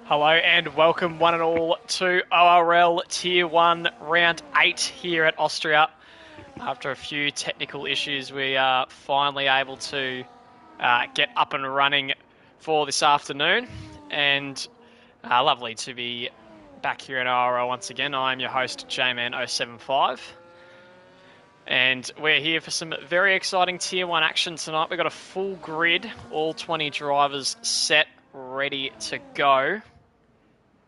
Hello and welcome one and all to ORL Tier 1 Round 8 here at Austria. After a few technical issues, we are finally able to get up and running for this afternoon. And lovely to be back here in ORL once again. I'm your host, JMan075. And we're here for some very exciting Tier 1 action tonight. We've got a full grid, all 20 drivers set, ready to go,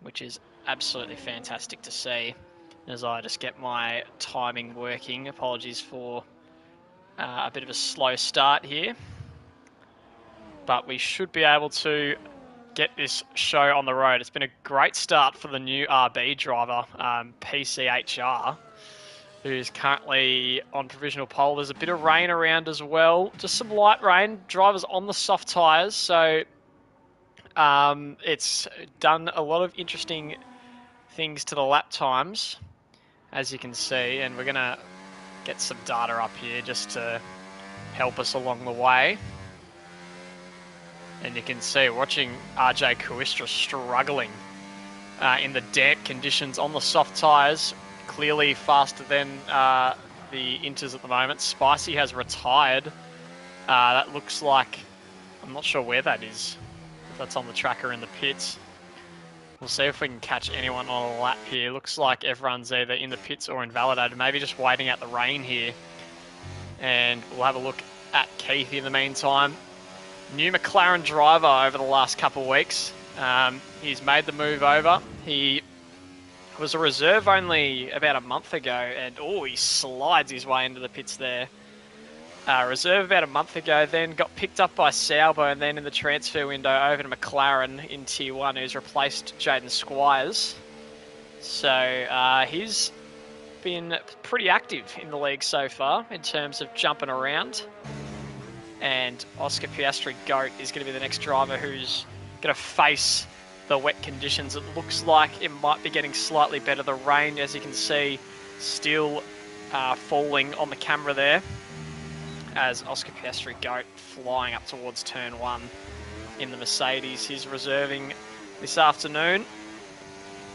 which is absolutely fantastic to see as I just get my timing working. Apologies for a bit of a slow start here, but we should be able to get this show on the road. It's been a great start for the new RB driver, PCHR, who's currently on provisional pole. There's a bit of rain around as well, just some light rain. Drivers on the soft tyres, so it's done a lot of interesting things to the lap times, as you can see, and we're going to get some data up here just to help us along the way. And you can see, watching RJ Kuistra struggling in the damp conditions on the soft tyres, clearly faster than the Inters at the moment. Spicy has retired. That looks like, I'm not sure where that is, if that's on the track or in the pits. We'll see if we can catch anyone on a lap here. Looks like everyone's either in the pits or invalidated. Maybe just waiting out the rain here. And we'll have a look at Keith in the meantime. New McLaren driver over the last couple of weeks. He's made the move over. He was a reserve only about a month ago. And he slides his way into the pits there. Reserve about a month ago, then got picked up by Sauber, and then in the transfer window over to McLaren in Tier 1, who's replaced Jaden Squires. So he's been pretty active in the league so far in terms of jumping around. And Oscar Piastri Goat is going to be the next driver who's going to face the wet conditions. It looks like it might be getting slightly better. The rain, as you can see, still falling on the camera there, as Oscar Piastri Goat flying up towards turn 1 in the Mercedes. He's reserving this afternoon.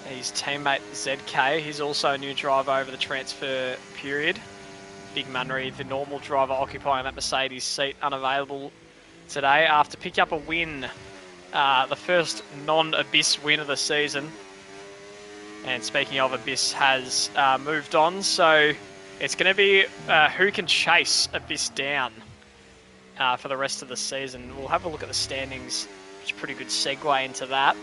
His teammate ZK, he's also a new driver over the transfer period. Big Munry, the normal driver occupying that Mercedes seat, unavailable today after picking up a win. The first non-Abyss win of the season. And speaking of, Abyss has moved on, so it's going to be who can chase Abyss down for the rest of the season. We'll have a look at the standings, which is a pretty good segue into that.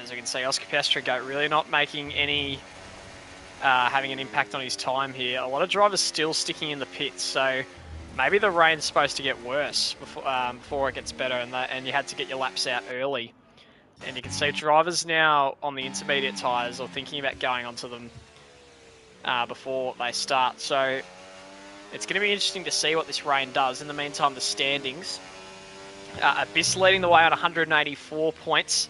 As you can see, Oscar Piastri Goat really not making any, having an impact on his time here. A lot of drivers still sticking in the pits, so maybe the rain's supposed to get worse before it gets better, and you had to get your laps out early. And you can see drivers now on the intermediate tyres or thinking about going onto them before they start. So it's going to be interesting to see what this rain does. In the meantime, the standings. Abyss leading the way on 184 points.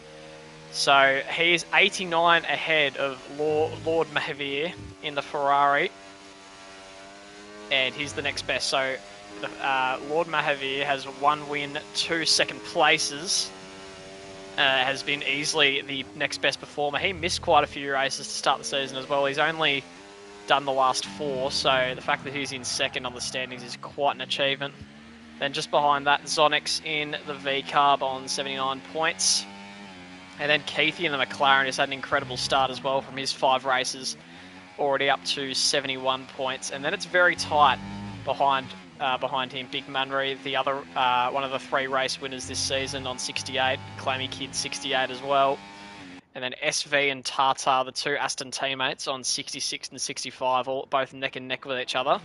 So he's 89 ahead of Lord Mahavir in the Ferrari. And he's the next best. So Lord Mahavir has 1 win, 2 second places. Has been easily the next best performer. He missed quite a few races to start the season as well. He's only done the last 4, so the fact that he's in second on the standings is quite an achievement. Then just behind that, Zonix in the V-Carb on 79 points. And then Keithy in the McLaren has had an incredible start as well from his 5 races, already up to 71 points. And then it's very tight behind him, Big Munry, the other one of the 3 race winners this season on 68, Clammy Kid 68 as well. And then SV and Tata, the 2 Aston teammates, on 66 and 65, all both neck and neck with each other.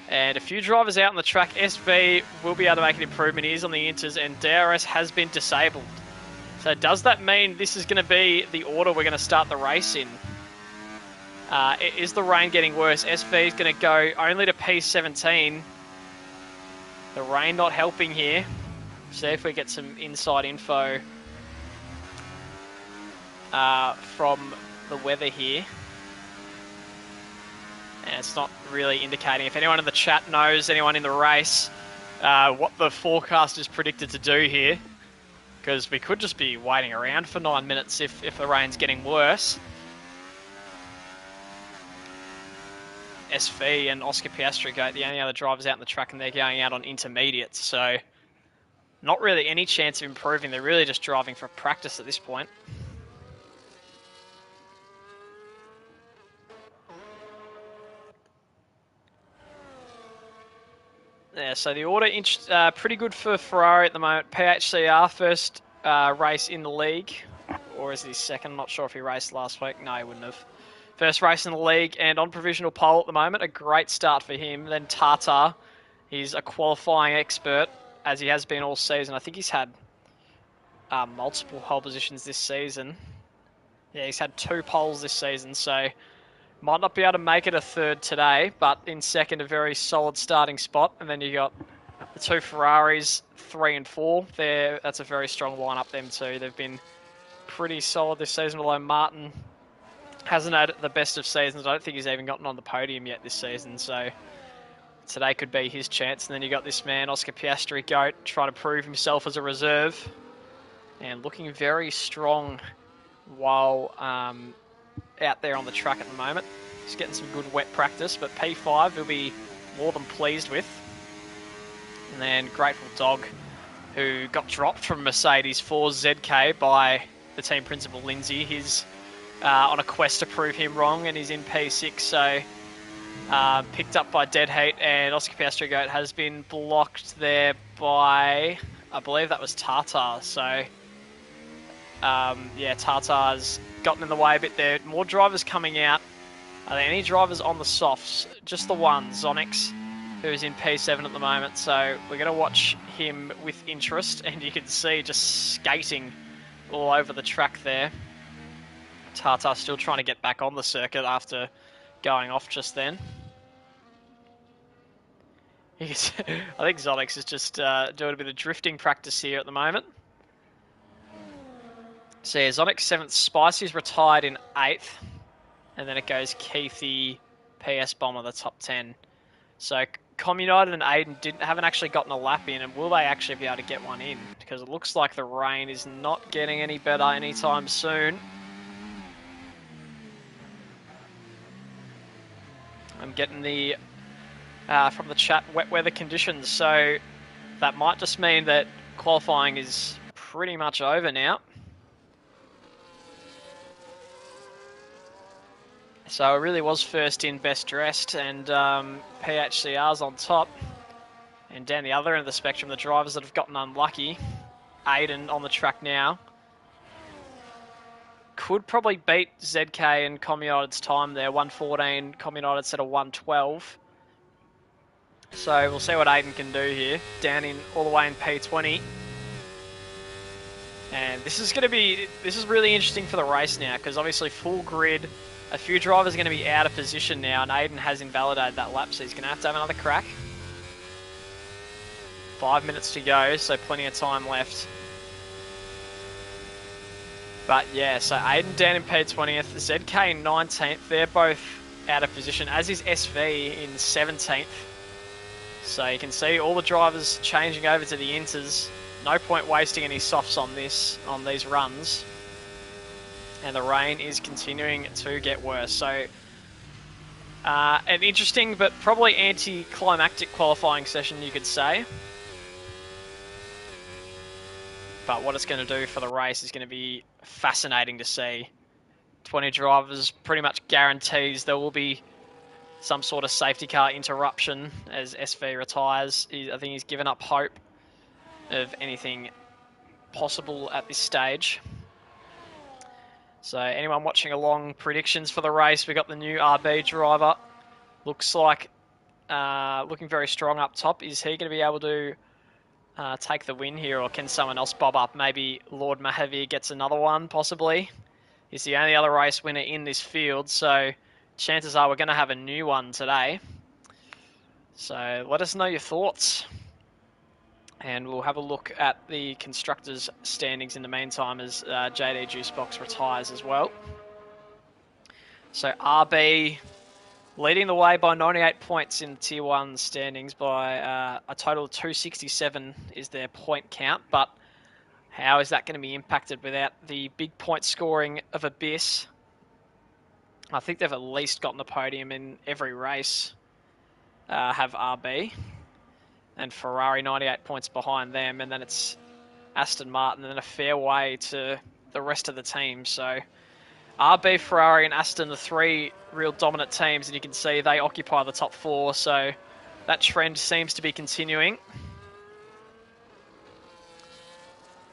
And a few drivers out on the track. SV will be able to make an improvement. He is on the Inters, and DRS has been disabled. So does that mean this is going to be the order we're going to start the race in? Is the rain getting worse? SV is going to go only to P17. The rain not helping here. See if we get some inside info from the weather here. And it's not really indicating. If anyone in the chat knows anyone in the race what the forecast is predicted to do here, because we could just be waiting around for 9 minutes if the rain's getting worse. SV and Oscar Piastri go the only other drivers out on the track, and they're going out on intermediates, so not really any chance of improving. They're really just driving for practice at this point. Yeah, so the order pretty good for Ferrari at the moment. PHCR first race in the league, or is he second? I'm not sure if he raced last week. No, he wouldn't have. First race in the league and on provisional pole at the moment. A great start for him. Then Tata, he's a qualifying expert, as he has been all season. I think he's had multiple pole positions this season. Yeah, he's had 2 poles this season, so might not be able to make it a third today, but in second, a very solid starting spot. And then you got the 2 Ferraris, 3 and 4. That's a very strong lineup, them two. They've been pretty solid this season, although Martin hasn't had the best of seasons. I don't think he's even gotten on the podium yet this season, so today could be his chance. And then you got this man, Oscar Piastri, GOAT, trying to prove himself as a reserve and looking very strong while out there on the track at the moment. He's getting some good wet practice, but P5 he'll be more than pleased with. And then Grateful Dog, who got dropped from Mercedes for ZK by the team principal Lindsay. He's on a quest to prove him wrong, and he's in P6, so picked up by Dead Heat, and Oscar Piastri Goat has been blocked there by, I believe that was Tata, so yeah, Tata's gotten in the way a bit there. More drivers coming out. Are there any drivers on the softs? Just the one, Zonix, who's in P7 at the moment, so we're going to watch him with interest, and you can see just skating all over the track there. Tata still trying to get back on the circuit after going off just then. I think Zonix is just doing a bit of drifting practice here at the moment. So yeah, Zonix 7th, Spicy's retired in 8th, and then it goes Keithy, PS Bomber, the top 10. So Communited and Aiden haven't actually gotten a lap in, and will they actually be able to get one in? Because it looks like the rain is not getting any better anytime soon. I'm getting the from the chat wet weather conditions, so that might just mean that qualifying is pretty much over now. So it really was first in, best dressed, and PHCR's on top. And down the other end of the spectrum, the drivers that have gotten unlucky. Aiden on the track now. Could probably beat ZK and Communited's time there. 1:14, Communited set a 1:12. So we'll see what Aiden can do here. Down in all the way in P20. And this is really interesting for the race now, because obviously full grid. A few drivers are going to be out of position now, and Aiden has invalidated that lap, so he's going to have another crack. 5 minutes to go, so plenty of time left. But yeah, so Aiden down in P20th, ZK in 19th. They're both out of position, as is SV in 17th. So you can see all the drivers changing over to the inters. No point wasting any softs on these runs. And the rain is continuing to get worse. So an interesting but probably anticlimactic qualifying session, you could say. But what it's going to do for the race is going to be fascinating to see. 20 drivers pretty much guarantees there will be some sort of safety car interruption as SV retires. I think he's given up hope of anything possible at this stage. So anyone watching along, predictions for the race, we got the new RB driver. Looks like looking very strong up top. Is he going to be able to take the win here, or can someone else bob up? Maybe Lord Mahavir gets another one, possibly. He's the only other race winner in this field, so chances are we're going to have a new one today. So let us know your thoughts. And we'll have a look at the constructors' standings in the meantime as JD Juicebox retires as well. So RB Leading the way by 98 points in Tier 1 standings by a total of 267 is their point count, but how is that going to be impacted without the big point scoring of Abyss? I think they've at least gotten the podium in every race, have RB, and Ferrari 98 points behind them, and then it's Aston Martin, and then a fair way to the rest of the team, so RB, Ferrari, and Aston, the three real dominant teams, and you can see they occupy the top four, so that trend seems to be continuing.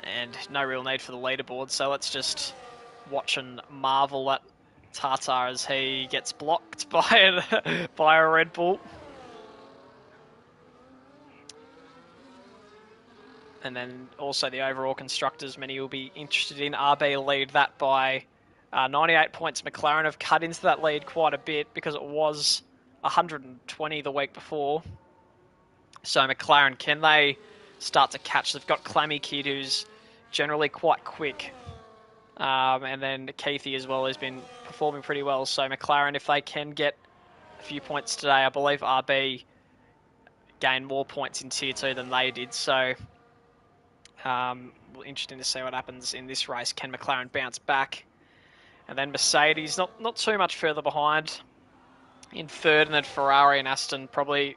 And no real need for the leaderboard, so let's just watch and marvel at Tata as he gets blocked by a Red Bull. And then also the overall constructors, many will be interested in. RB lead that by 98 points. McLaren have cut into that lead quite a bit because it was 120 the week before. So McLaren, can they start to catch? They've got Clammy Kid, who's generally quite quick. And then Keithy as well has been performing pretty well. So McLaren, if they can get a few points today, I believe RB gained more points in Tier 2 than they did. So interesting to see what happens in this race. Can McLaren bounce back? And then Mercedes, not too much further behind in third, and then Ferrari and Aston probably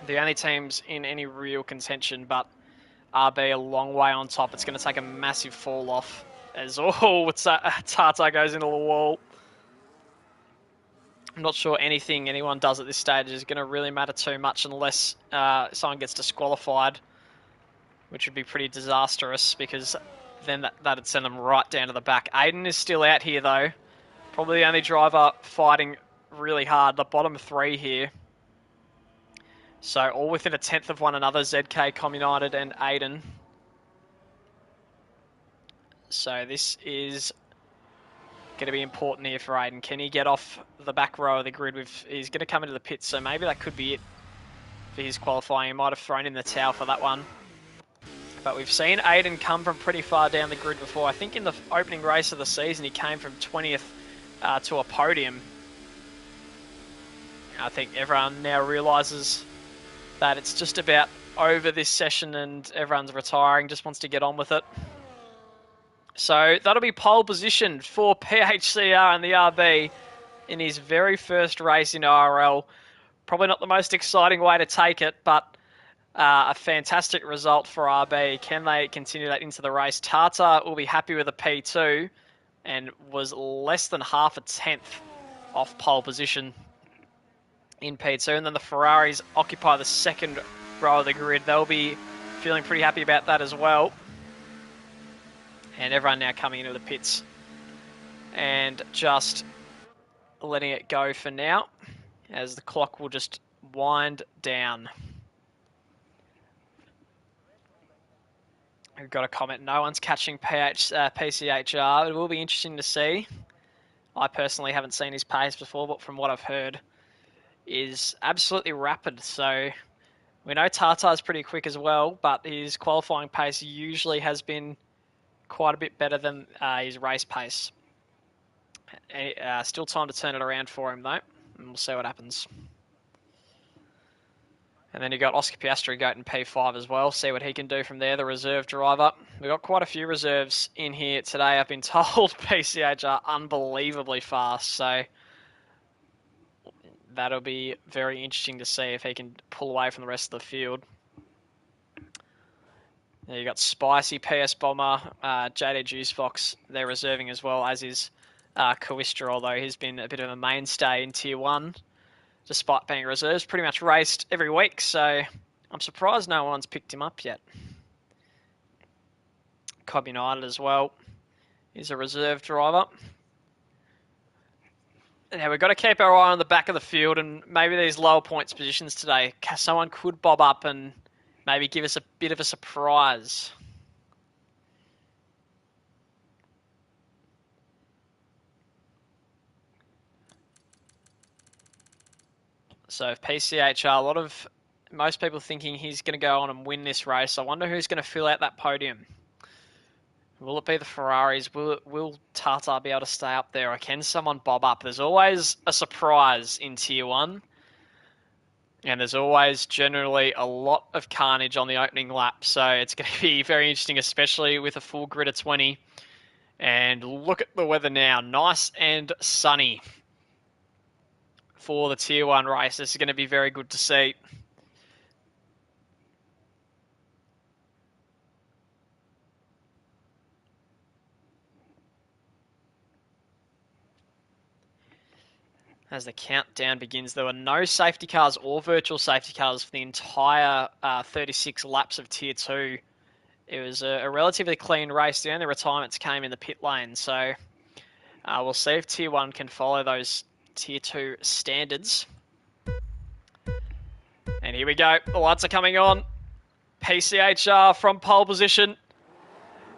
the only teams in any real contention, but RB a long way on top. It's going to take a massive fall off as Tata goes into the wall. I'm not sure anyone does at this stage is going to really matter too much unless someone gets disqualified, which would be pretty disastrous because then that'd send them right down to the back. Aiden is still out here though. Probably the only driver fighting really hard. The bottom three here. So all within a tenth of one another, ZK, Com United and Aiden. So this is going to be important here for Aiden. Can he get off the back row of the grid? He's going to come into the pits, so maybe that could be it for his qualifying. He might have thrown in the towel for that one. But we've seen Aiden come from pretty far down the grid before. I think in the opening race of the season, he came from 20th to a podium. I think everyone now realises that it's just about over this session and everyone's retiring, just wants to get on with it. So that'll be pole position for PHCR and the RB in his very first race in ORL. Probably not the most exciting way to take it, but a fantastic result for RB. Can they continue that into the race? Tata will be happy with a P2 and was less than half a tenth off pole position in P2. And then the Ferraris occupy the second row of the grid. They'll be feeling pretty happy about that as well. And everyone now coming into the pits and just letting it go for now as the clock will just wind down. We've got a comment. No one's catching PCHR. It will be interesting to see. I personally haven't seen his pace before, but from what I've heard, is absolutely rapid. So we know Tata's pretty quick as well, but his qualifying pace usually has been quite a bit better than his race pace. Still time to turn it around for him though, and we'll see what happens. And then you got Oscar Piastri going in P5 as well. See what he can do from there, the reserve driver. We've got quite a few reserves in here today. I've been told PCH are unbelievably fast, so that'll be very interesting to see if he can pull away from the rest of the field. There you got Spicy, PS Bomber, JD Juice Fox. They're reserving as well, as is Coistra, although he's been a bit of a mainstay in Tier 1, despite being reserves. Pretty much raced every week, so I'm surprised no one's picked him up yet. Cobb United as well. He's a reserve driver. Now, we've got to keep our eye on the back of the field and maybe these lower points positions today. Someone could bob up and maybe give us a bit of a surprise. So if PCHR, most people thinking he's going to go on and win this race. I wonder who's going to fill out that podium. Will it be the Ferraris? Will Tata be able to stay up there, or can someone bob up? There's always a surprise in Tier 1, and there's always generally a lot of carnage on the opening lap, so it's going to be very interesting, especially with a full grid of 20. And look at the weather now, nice and sunny for the Tier 1 race. This is going to be very good to see. As the countdown begins, there were no safety cars or virtual safety cars for the entire 36 laps of Tier 2. It was a relatively clean race. The only retirements came in the pit lane, so we'll see if Tier 1 can follow those Tier 2 standards. And here we go. The lights are coming on. PCHR from pole position.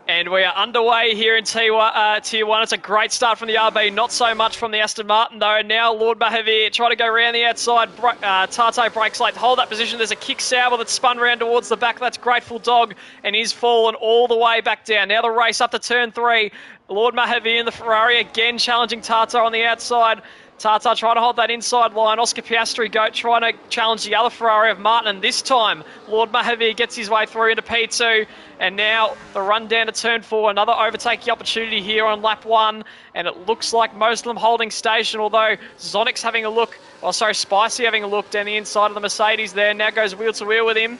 And we are underway here in Tier 1. It's a great start from the RB, not so much from the Aston Martin, though. And now Lord Mahavir trying to go around the outside. Tate brakes late to hold that position. There's a kick Sauber that's spun around towards the back. That's Grateful Dog, and he's fallen all the way back down. Now the race up to turn 3. Lord Mahavir in the Ferrari again challenging Tate on the outside. Tata trying to hold that inside line. Oscar Piastri Goat trying to challenge the other Ferrari of Martin. And this time, Lord Mahavir gets his way through into P2. And now the run down to turn 4. Another overtaking opportunity here on lap 1. And it looks like most of them holding station. Although Zonic's having a look. Spicy having a look down the inside of the Mercedes there. Now goes wheel to wheel with him.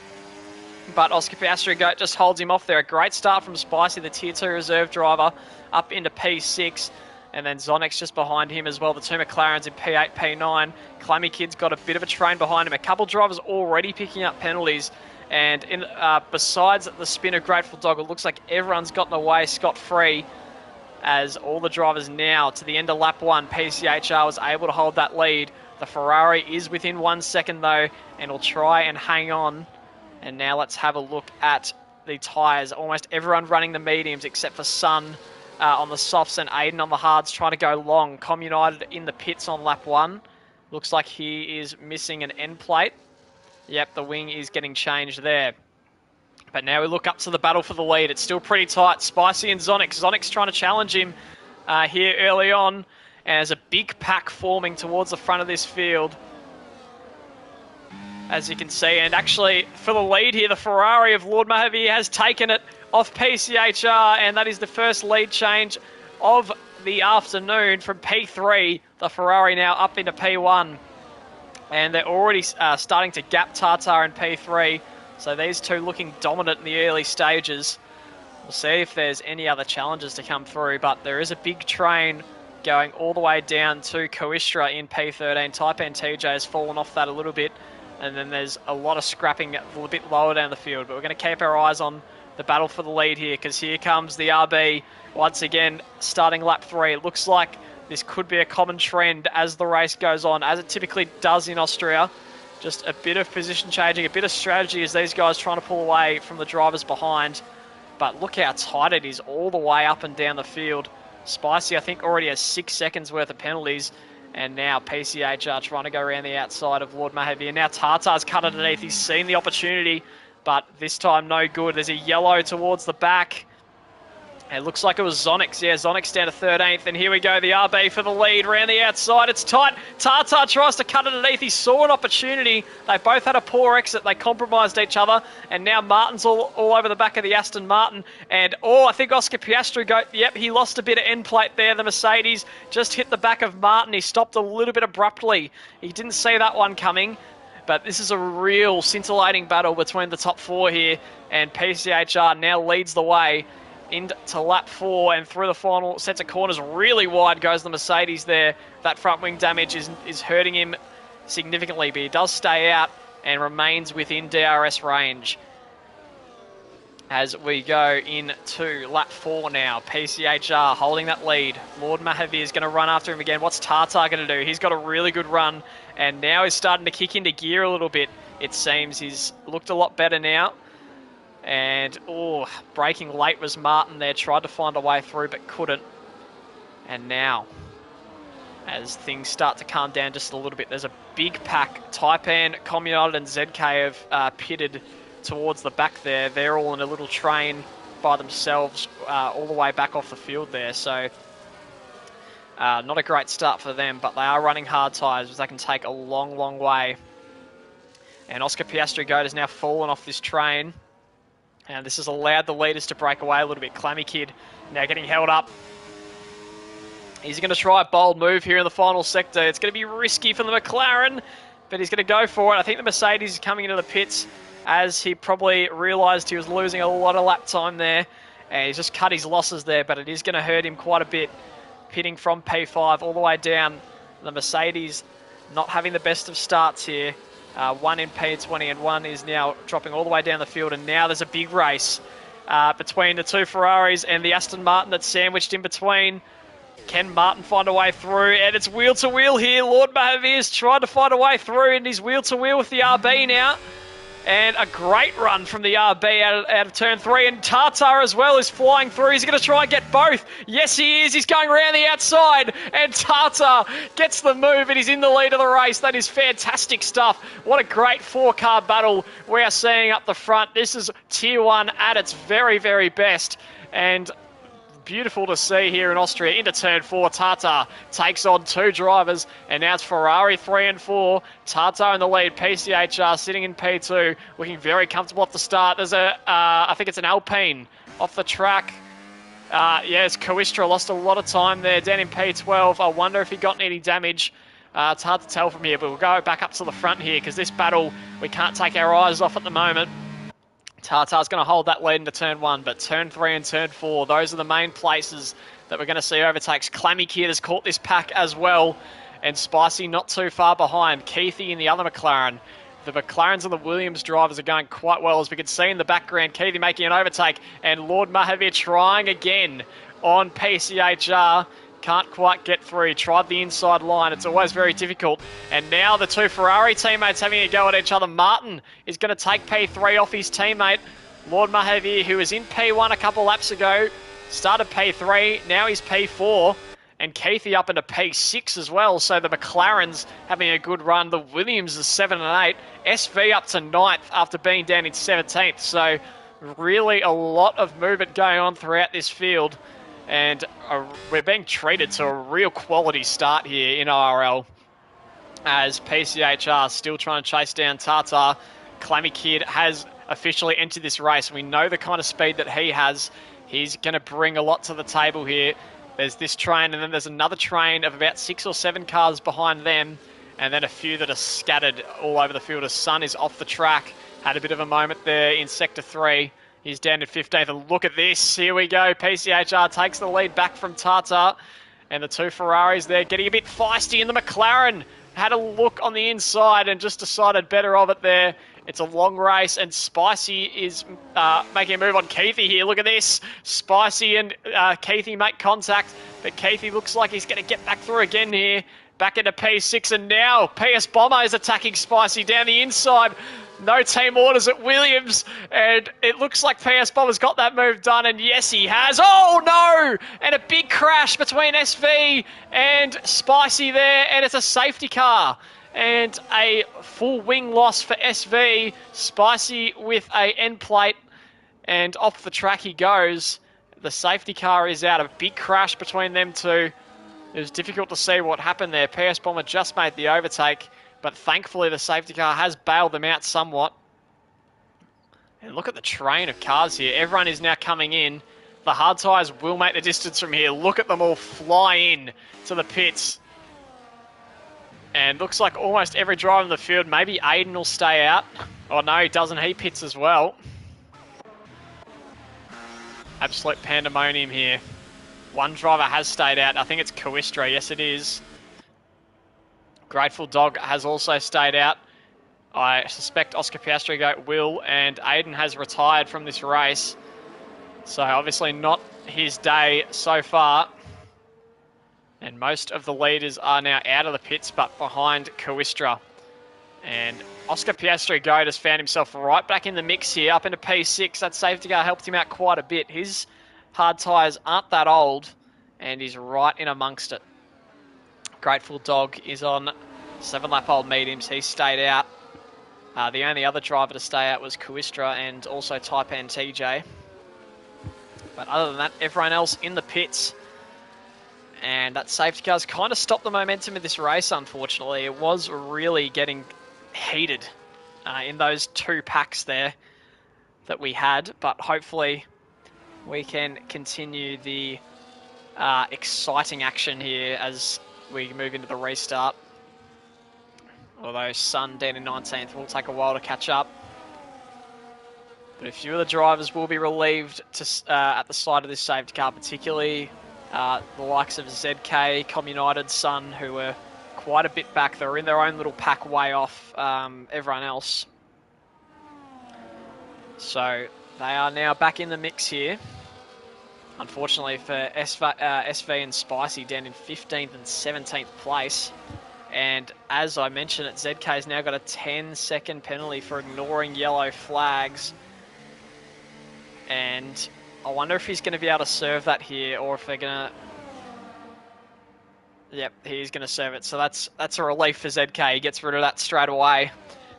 But Oscar Piastri Goat just holds him off there. A great start from Spicy, the Tier 2 reserve driver, up into P6. And then Zonic's just behind him as well. The two McLarens in P8, P9. Clammy Kid's got a bit of a train behind him. A couple drivers already picking up penalties. And besides the spin of Grateful Dog, it looks like everyone's gotten away scot-free, as all the drivers now, to the end of lap 1, PCHR was able to hold that lead. The Ferrari is within 1 second, though, and will try and hang on. And now let's have a look at the tyres. Almost everyone running the mediums except for Sun on the softs and Aiden on the hards trying to go long. Com United in the pits on lap 1. Looks like he is missing an end plate. Yep, the wing is getting changed there. But now we look up to the battle for the lead. It's still pretty tight. Spicy and Zonic. Zonic's trying to challenge him here early on. And there's a big pack forming towards the front of this field, as you can see. And actually, for the lead here, the Ferrari of Lord Mahavir has taken it off PCHR, and that is the first lead change of the afternoon from P3. The Ferrari now up into P1, and they're already starting to gap Tata in P3, so these two looking dominant in the early stages. We'll see if there's any other challenges to come through, but there is a big train going all the way down to Coistra in P13. Taipan TJ has fallen off that a little bit, and then there's a lot of scrapping a little bit lower down the field, but we're going to keep our eyes on the battle for the lead here, because here comes the RB once again starting lap 3. It looks like this could be a common trend as the race goes on, as it typically does in Austria. Just a bit of position changing, a bit of strategy as these guys trying to pull away from the drivers behind. But look how tight it is all the way up and down the field. Spicy, I think, already has 6 seconds worth of penalties. And now PCHR trying to go around the outside of Lord Mahavir. Now Tata's cut underneath. He's seen the opportunity, but this time no good. There's a yellow towards the back. It looks like it was Zonix. Yeah, Zonix down to 13th. And here we go, the RB for the lead around the outside. It's tight. Tata tries to cut underneath. He saw an opportunity. They both had a poor exit. They compromised each other. And now Martin's all over the back of the Aston Martin. And, I think Oscar Piastri, yep, he lost a bit of end plate there. The Mercedes just hit the back of Martin. He stopped a little bit abruptly. He didn't see that one coming. But this is a real scintillating battle between the top 4 here. And PCHR now leads the way into lap 4, and through the final sets of corners, really wide goes the Mercedes there. That front wing damage is hurting him significantly, but he does stay out and remains within DRS range. As we go into lap 4 now, PCHR holding that lead. Lord Mahavir is going to run after him again. What's Tata going to do? He's got a really good run, and now he's starting to kick into gear a little bit. It seems he's looked a lot better now. And, braking late was Martin there. Tried to find a way through, but couldn't. And now, as things start to calm down just a little bit, there's a big pack. Taipan, Communard, and ZK have pitted towards the back there. They're all in a little train by themselves all the way back off the field there. So not a great start for them, but they are running hard tyres, which they can take a long, long way. And Oscar Piastri Goat has now fallen off this train. And this has allowed the leaders to break away a little bit. Clammy Kid now getting held up. He's going to try a bold move here in the final sector. It's going to be risky for the McLaren, but he's going to go for it. I think the Mercedes is coming into the pits as he probably realised he was losing a lot of lap time there. And he's just cut his losses there, but it is going to hurt him quite a bit. Pitting from P5 all the way down. The Mercedes not having the best of starts here. One in P20 and one is now dropping all the way down the field. And now there's a big race between the two Ferraris and the Aston Martin that's sandwiched in between. Can Martin find a way through? And it's wheel-to-wheel here. Lord Mahavir's tried to find a way through, and he's wheel-to-wheel with the RB now. And a great run from the RB out of turn 3. And Tartar as well is flying through. He's going to try and get both. Yes, he is. He's going around the outside. And Tartar gets the move, and he's in the lead of the race. That is fantastic stuff. What a great four-car battle we are seeing up the front. This is Tier 1 at its very, very best. And beautiful to see here in Austria. Into turn 4, Tartar takes on two drivers, and now it's Ferrari 3 and 4. Tartar in the lead, PCHR sitting in P2, looking very comfortable off the start. There's I think it's an Alpine off the track. Yes, Coistra lost a lot of time there down in P12. I wonder if he got any damage. It's hard to tell from here, but we'll go back up to the front here because this battle we can't take our eyes off at the moment. Tartar's going to hold that lead into turn 1, but turn 3 and turn 4, those are the main places that we're going to see overtakes. Clammy Kid has caught this pack as well, and Spicy not too far behind. Keithy in the other McLaren. The McLarens and the Williams drivers are going quite well, as we can see in the background. Keithy making an overtake, and Lord Mahavir trying again on PCHR. Can't quite get through. He tried the inside line. It's always very difficult. And now the two Ferrari teammates having a go at each other. Martin is going to take P3 off his teammate, Lord Mahavir, who was in P1 a couple laps ago. Started P3. Now he's P4. And Keithy up into P6 as well. So the McLaren's having a good run. The Williams is 7 and 8. SV up to 9th after being down in 17th. So really a lot of movement going on throughout this field. And we're being treated to a real quality start here in ORL, as PCHR still trying to chase down Tartar. Clammy Kid has officially entered this race. We know the kind of speed that he has. He's going to bring a lot to the table here. There's this train, and then there's another train of about 6 or 7 cars behind them, and then a few that are scattered all over the field. As Sun is off the track, had a bit of a moment there in Sector 3. He's down to 15th, and look at this. Here we go. PCHR takes the lead back from Tartar. And the two Ferraris there getting a bit feisty. And the McLaren had a look on the inside and just decided better of it there. It's a long race, and Spicy is making a move on Keithy here. Look at this. Spicy and Keithy make contact, but Keithy looks like he's going to get back through again here. Back into P6, and now PS Bomber is attacking Spicy down the inside. No team orders at Williams, and it looks like PS Bomber's got that move done, and yes, he has. Oh, no! And a big crash between SV and Spicy there, and it's a safety car. And a full wing loss for SV. Spicy with a end plate, and off the track he goes. The safety car is out. A big crash between them two. It was difficult to see what happened there. PS Bomber just made the overtake, but thankfully the safety car has bailed them out somewhat. And look at the train of cars here. Everyone is now coming in. The hard tyres will make the distance from here. Look at them all fly in to the pits. And looks like almost every driver in the field, maybe Aiden will stay out. Oh no, he doesn't. He pits as well. Absolute pandemonium here. One driver has stayed out. I think it's Coistra. Yes, it is. Grateful Dog has also stayed out. I suspect Oscar Piastri Goat will, and Aiden has retired from this race. So obviously not his day so far. And most of the leaders are now out of the pits, but behind Coistra. And Oscar Piastri Goat has found himself right back in the mix here, up into P6. That safety car helped him out quite a bit. His hard tyres aren't that old, and he's right in amongst it. Grateful Dog is on 7-lap-old mediums. He stayed out. The only other driver to stay out was Coistra and also Taipan TJ. But other than that, everyone else in the pits. And that safety car's kind of stopped the momentum of this race, unfortunately. It was really getting heated in those two packs there that we had. But hopefully we can continue the exciting action here as we move into the restart. Although Sun down in 19th will take a while to catch up. But a few of the drivers will be relieved at the side of this safety car, particularly the likes of ZK, Communited, Sun, who were quite a bit back. They were in their own little pack way off everyone else. So they are now back in the mix here. Unfortunately for SV and Spicy down in 15th and 17th place. And as I mentioned, ZK's now got a 10-second penalty for ignoring yellow flags. And I wonder if he's going to be able to serve that here, or if they're going to... Yep, he's going to serve it. So that's a relief for ZK. He gets rid of that straight away.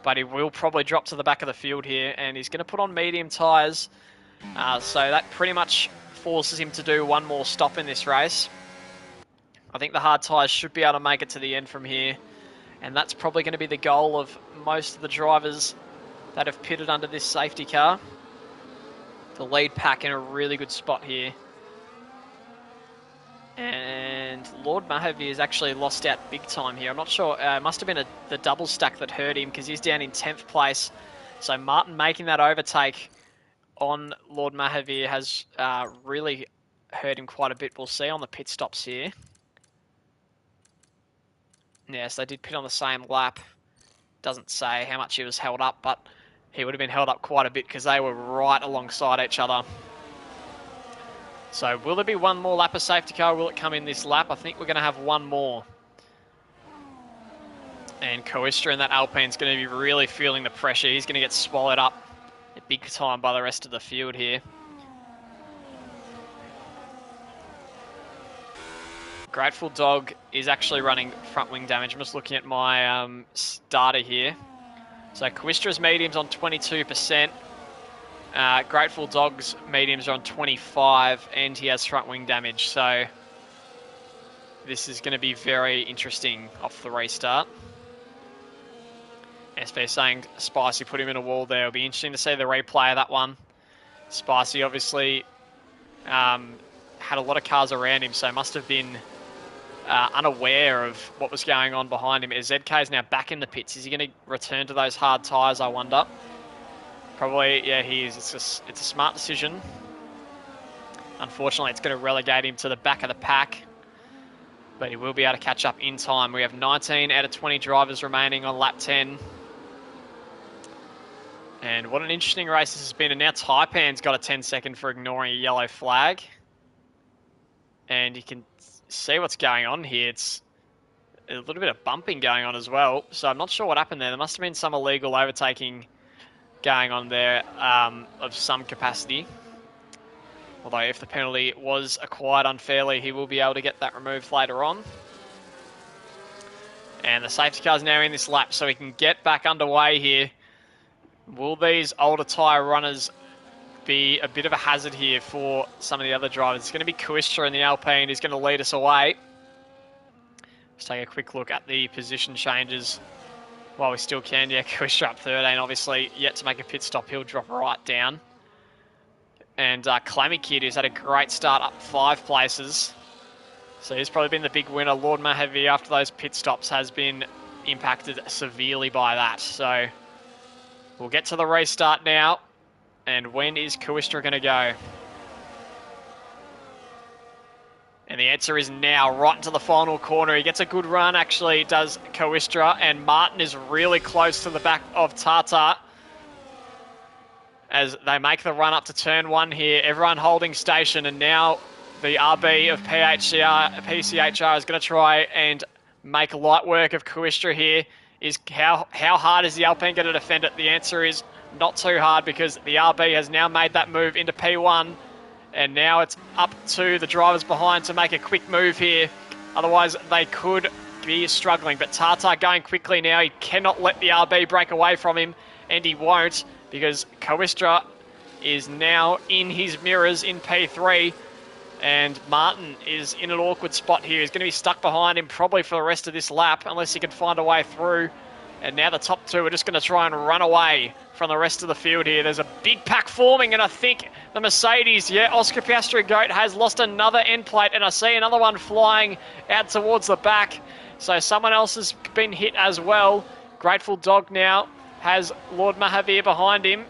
But he will probably drop to the back of the field here. And he's going to put on medium tyres. So that pretty much forces him to do one more stop in this race. I think the hard tyres should be able to make it to the end from here. And that's probably going to be the goal of most of the drivers that have pitted under this safety car. The lead pack in a really good spot here. And Lord Mahavi has actually lost out big time here. I'm not sure. It must have been the double stack that hurt him because he's down in 10th place. So Martin making that overtake on Lord Mahavi has really hurt him quite a bit. We'll see on the pit stops here. Yes, they did pit on the same lap. Doesn't say how much he was held up, but he would have been held up quite a bit because they were right alongside each other. So will there be one more lap of safety car? Will it come in this lap? I think we're going to have one more. And Coistra in that Alpine is going to be really feeling the pressure. He's going to get swallowed up big time by the rest of the field here. Grateful Dog is actually running front wing damage. I'm just looking at my data here. So Coistra's mediums on 22%. Grateful Dog's mediums are on 25%, and he has front wing damage. So this is going to be very interesting off the restart. SV saying Spicy put him in a wall there. It'll be interesting to see the replay of that one. Spicy obviously had a lot of cars around him, so must have been unaware of what was going on behind him. ZK is now back in the pits. Is he going to return to those hard tyres, I wonder? Probably, yeah, he is. It's a smart decision. Unfortunately, it's going to relegate him to the back of the pack. But he will be able to catch up in time. We have 19 out of 20 drivers remaining on lap 10. And what an interesting race this has been. And now Taipan's got a 10-second for ignoring a yellow flag. And you can see what's going on here. It's a little bit of bumping going on as well. So I'm not sure what happened there. There must have been some illegal overtaking going on there of some capacity. Although if the penalty was acquired unfairly, he will be able to get that removed later on. And the safety car is now in this lap, so we can get back underway here. Will these older tyre runners be a bit of a hazard here for some of the other drivers? It's going to be Coistra in the Alpine who's going to lead us away. Let's take a quick look at the position changes while we still can. Yeah, Coistra up 13, obviously yet to make a pit stop. He'll drop right down. And Clammy Kid, who's had a great start, up 5 places. So he's probably been the big winner. Lord Mahavi, after those pit stops, has been impacted severely by that. So we'll get to the restart now. And when is Coistra going to go? And the answer is now, right into the final corner. He gets a good run, actually, does Coistra. And Martin is really close to the back of Tata as they make the run up to turn 1 here. Everyone holding station, and now the RB of PCHR is going to try and make light work of Coistra here. Is how hard is the Alpine going to defend it? The answer is not too hard, because the RB has now made that move into P1, and now it's up to the drivers behind to make a quick move here. Otherwise, they could be struggling. But Tata going quickly now. He cannot let the RB break away from him, and he won't, because Coistra is now in his mirrors in P3. And Martin is in an awkward spot here. He's going to be stuck behind him probably for the rest of this lap, unless he can find a way through. And now the top two are just going to try and run away from the rest of the field here. There's a big pack forming, and I think the Mercedes, Oscar Piastri Goat has lost another end plate, and I see another one flying out towards the back. So someone else has been hit as well. Grateful Dog now has Lord Mahavir behind him.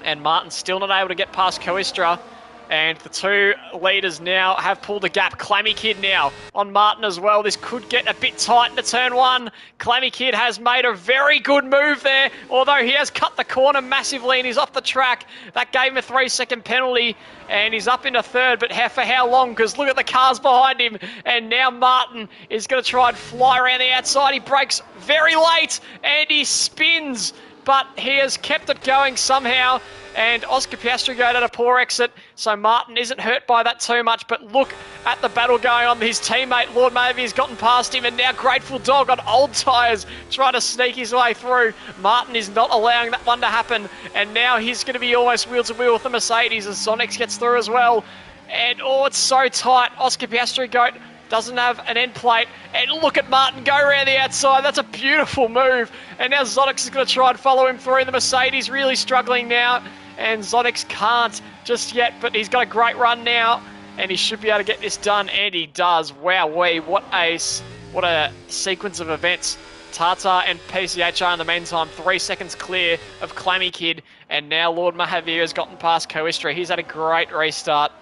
And Martin's still not able to get past Coistra. And the two leaders now have pulled a gap. Clammy Kid now on Martin as well. This could get a bit tight into turn one. Clammy Kid has made a very good move there, although he has cut the corner massively and he's off the track. That gave him a 3-second penalty, and he's up into third, but for how long? Because look at the cars behind him. And now Martin is going to try and fly around the outside. He brakes very late and he spins, but he has kept it going somehow. And Oscar Piastri Goat at a poor exit, so Martin isn't hurt by that too much. But look at the battle going on. His teammate, Lord Mahavir, has gotten past him, and now Grateful Dog on old tyres trying to sneak his way through. Martin is not allowing that one to happen, and now he's going to be almost wheel to wheel with the Mercedes as Sonics gets through as well. And it's so tight. Oscar Piastri Goat doesn't have an end plate. And look at Martin go around the outside. That's a beautiful move. And now Zonix is going to try and follow him through. The Mercedes really struggling now. And Zonix can't just yet, but he's got a great run now. And he should be able to get this done. And he does. Wowee, what a sequence of events. Tata and PCHR in the meantime, 3 seconds clear of Clammy Kid. And now Lord Mahavir has gotten past Coistra. He's had a great restart.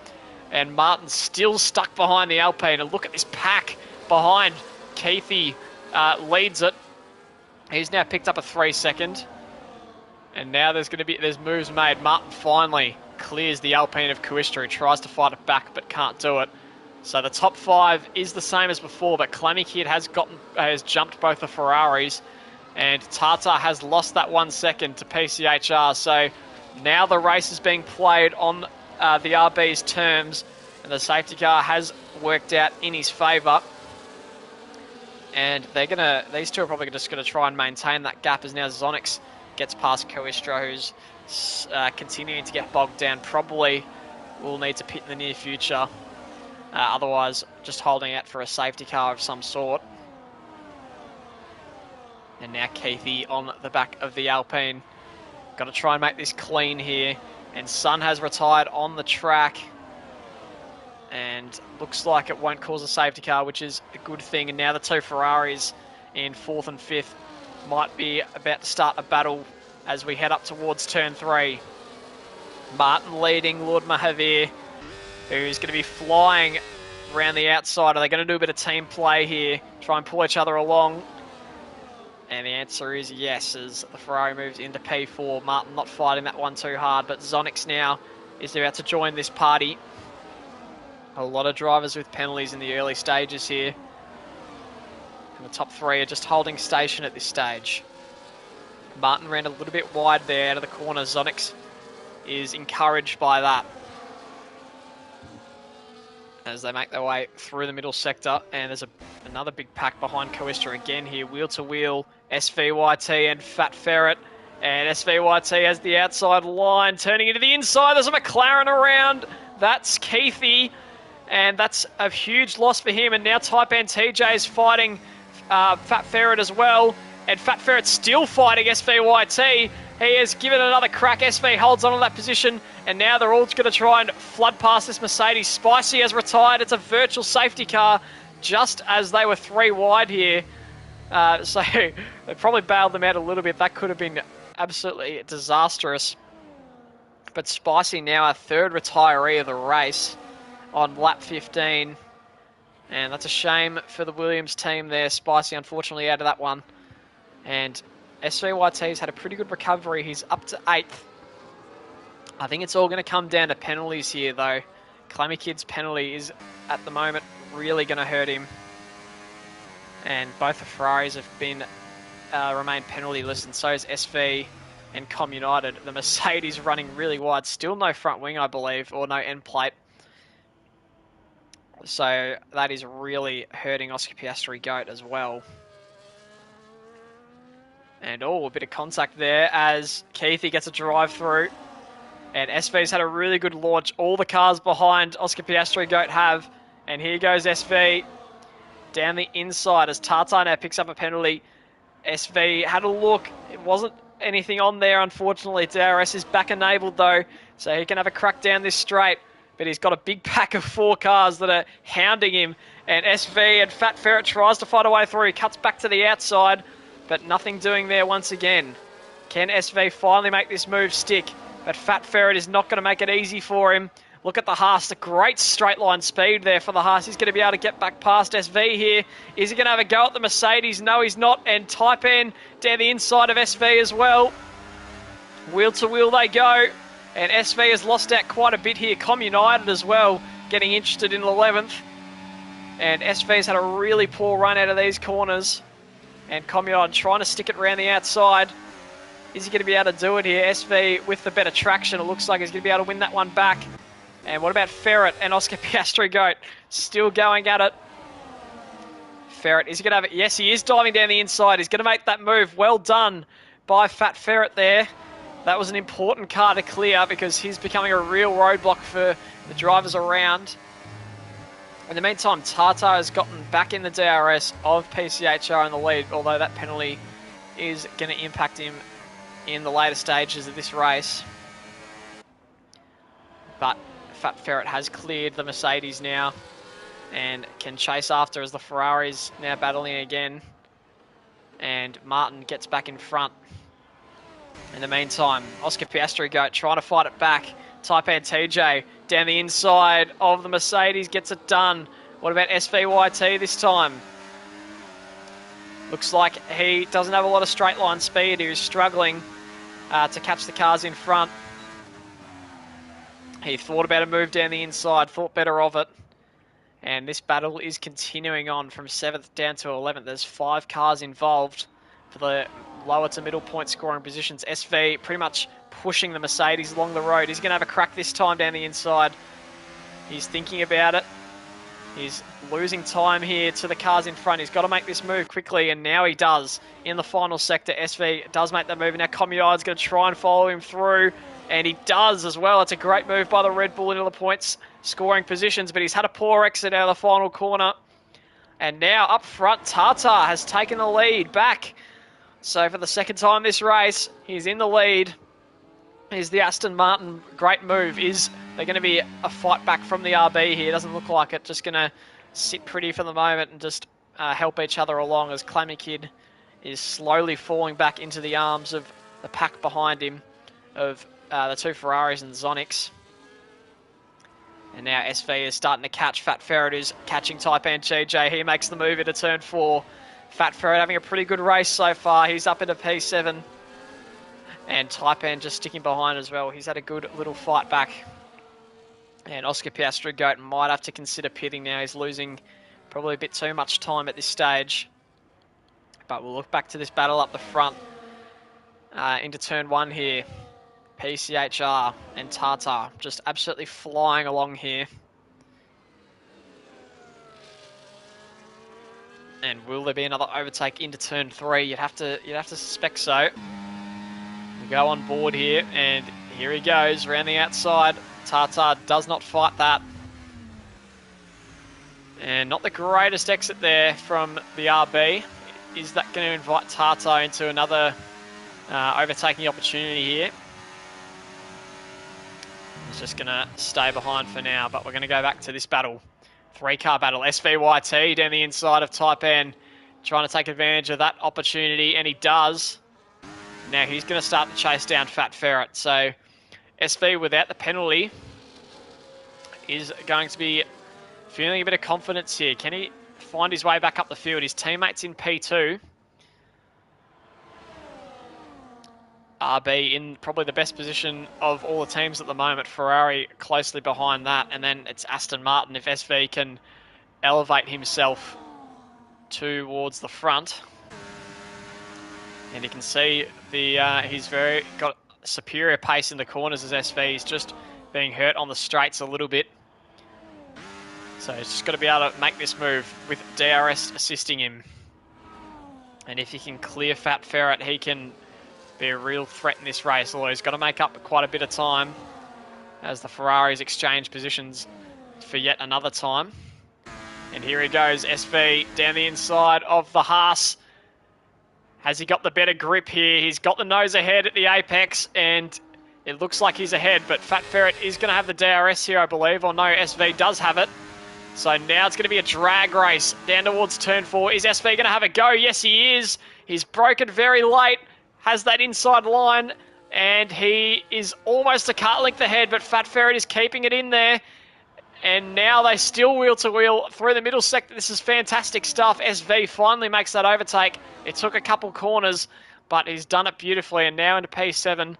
And Martin's still stuck behind the Alpine. And look at this pack behind. Keithy leads it. He's now picked up a 3-second. And now there's moves made. Martin finally clears the Alpine of Coistra. He tries to fight it back, but can't do it. So the top five is the same as before, but Clammy Kid has jumped both the Ferraris. And Tata has lost that 1 second to PCHR. So now the race is being played on the RB's terms, and the safety car has worked out in his favour. And these two are probably just going to try and maintain that gap as now Zonix gets past Coistra, who's continuing to get bogged down. Probably will need to pit in the near future. Otherwise, just holding out for a safety car of some sort. And now Keithy on the back of the Alpine. Got to try and make this clean here. And Sun has retired on the track. And looks like it won't cause a safety car, which is a good thing. And now the two Ferraris in 4th and 5th might be about to start a battle as we head up towards turn 3. Martin leading Lord Mahavir, who's going to be flying around the outside. Are they going to do a bit of team play here, try and pull each other along? And the answer is yes, as the Ferrari moves into P4. Martin not fighting that one too hard, but Zonix now is about to join this party. A lot of drivers with penalties in the early stages here. And the top three are just holding station at this stage. Martin ran a little bit wide there out of the corner. Zonix is encouraged by that as they make their way through the middle sector. And there's another big pack behind Coistra again here. Wheel to wheel, SVYT and Fat Ferret. And SVYT has the outside line turning into the inside. There's a McLaren around. That's Keithy. And that's a huge loss for him. And now Taipan TJ is fighting Fat Ferret as well. And Fat Ferret's still fighting SVYT. He has given another crack. SV holds on to that position. And now they're all going to try and flood past this Mercedes. Spicy has retired. It's a virtual safety car just as they were 3 wide here. So they probably bailed them out a little bit. That could have been absolutely disastrous. But Spicy now our 3rd retiree of the race on lap 15. And that's a shame for the Williams team there. Spicy unfortunately out of that one. And SVYT's had a pretty good recovery. He's up to 8th. I think it's all going to come down to penalties here, though. Clammy Kid's penalty is, at the moment, really going to hurt him. And both the Ferraris have been remained penalty-less, and so is SV and Com United. The Mercedes running really wide. Still no front wing, I believe, or no end plate. So that is really hurting Oscar Piastri Goat as well. And a bit of contact there as Keithy gets a drive through. And SV's had a really good launch. All the cars behind Oscar Piastri Goat have. And here goes SV down the inside as Tata now picks up a penalty. SV had a look. It wasn't anything on there, unfortunately. DRS is back enabled, though, so he can have a crack down this straight. But he's got a big pack of 4 cars that are hounding him. And SV and Fat Ferret tries to fight a way through. He cuts back to the outside, but nothing doing there once again. Can SV finally make this move stick? But Fat Ferret is not going to make it easy for him. Look at the Haas, a great straight line speed there for the Haas. He's going to be able to get back past SV here. Is he going to have a go at the Mercedes? No, he's not. And Taipan down the inside of SV as well. Wheel to wheel they go. And SV has lost out quite a bit here. Com United as well, getting interested in 11th. And SV's had a really poor run out of these corners. And Com United trying to stick it around the outside. Is he going to be able to do it here? SV with the better traction. It looks like he's going to be able to win that one back. And what about Ferret and Oscar Piastri Goat? Still going at it. Ferret, is he going to have it? Yes, he is diving down the inside. He's going to make that move. Well done by Fat Ferret there. That was an important car to clear because he's becoming a real roadblock for the drivers around. In the meantime, Tata has gotten back in the DRS of PCHR in the lead, although that penalty is going to impact him in the later stages of this race. But Fat Ferret has cleared the Mercedes now and can chase after as the Ferrari's now battling again. And Martin gets back in front. In the meantime, Oscar Piastri Goat trying to fight it back. Taipan TJ down the inside of the Mercedes gets it done. What about SVYT this time? Looks like he doesn't have a lot of straight line speed. He was struggling to catch the cars in front. He thought about a move down the inside, thought better of it. And this battle is continuing on from 7th down to 11th. There's 5 cars involved for the lower to middle point scoring positions. SV pretty much pushing the Mercedes along the road. He's going to have a crack this time down the inside. He's thinking about it. He's losing time here to the cars in front. He's got to make this move quickly, and now he does. In the final sector, SV does make that move. Now Communide's going to try and follow him through, and he does as well. It's a great move by the Red Bull into the points scoring positions, but he's had a poor exit out of the final corner. And now up front, Tata has taken the lead back. So for the second time this race, he's in the lead. Here's the Aston Martin. Great move. Is there going to be a fight back from the RB here? Doesn't look like it. Just going to sit pretty for the moment and just help each other along as Clammy Kid is slowly falling back into the arms of the pack behind him of the 2 Ferraris and Zonix. And now SV is starting to catch Fat Ferret, who's catching Taipan GJ. He makes the move into turn 4. Fat Ferret having a pretty good race so far. He's up into P7. And Taipan just sticking behind as well. He's had a good little fight back. And Oscar Piastri Goat might have to consider pitting now. He's losing probably a bit too much time at this stage. But we'll look back to this battle up the front. Into turn 1 here. PCHR and Tata just absolutely flying along here. And will there be another overtake into turn 3? You'd have to suspect so. We'll go on board here, and here he goes around the outside. Tata does not fight that. And not the greatest exit there from the RB. Is that going to invite Tata into another overtaking opportunity here? He's just going to stay behind for now, but we're going to go back to this battle. 3-car battle. SVYT down the inside of Taipan, trying to take advantage of that opportunity, and he does. Now he's going to start to chase down Fat Ferret. So SV, without the penalty, is going to be feeling a bit of confidence here. Can he find his way back up the field? His teammate's in P2. RB in probably the best position of all the teams at the moment. Ferrari closely behind that. And then it's Aston Martin if SV can elevate himself towards the front. And you can see he's got superior pace in the corners as SV. He's just being hurt on the straights a little bit. So he's just got to be able to make this move with DRS assisting him. And if he can clear Fat Ferret, he can be a real threat in this race, although he's got to make up quite a bit of time. as the Ferraris exchange positions for yet another time. And here he goes, SV down the inside of the Haas. Has he got the better grip here? He's got the nose ahead at the apex, and it looks like he's ahead, but Fat Ferret is going to have the DRS here, I believe. Or no, SV does have it. So now it's going to be a drag race down towards turn 4. Is SV going to have a go? Yes, he is. He's broken very late, has that inside line, and he is almost a car length ahead, but Fat Ferret is keeping it in there. And now they still wheel to wheel through the middle sector. This is fantastic stuff. SV finally makes that overtake. It took a couple corners, but he's done it beautifully. And now into P7.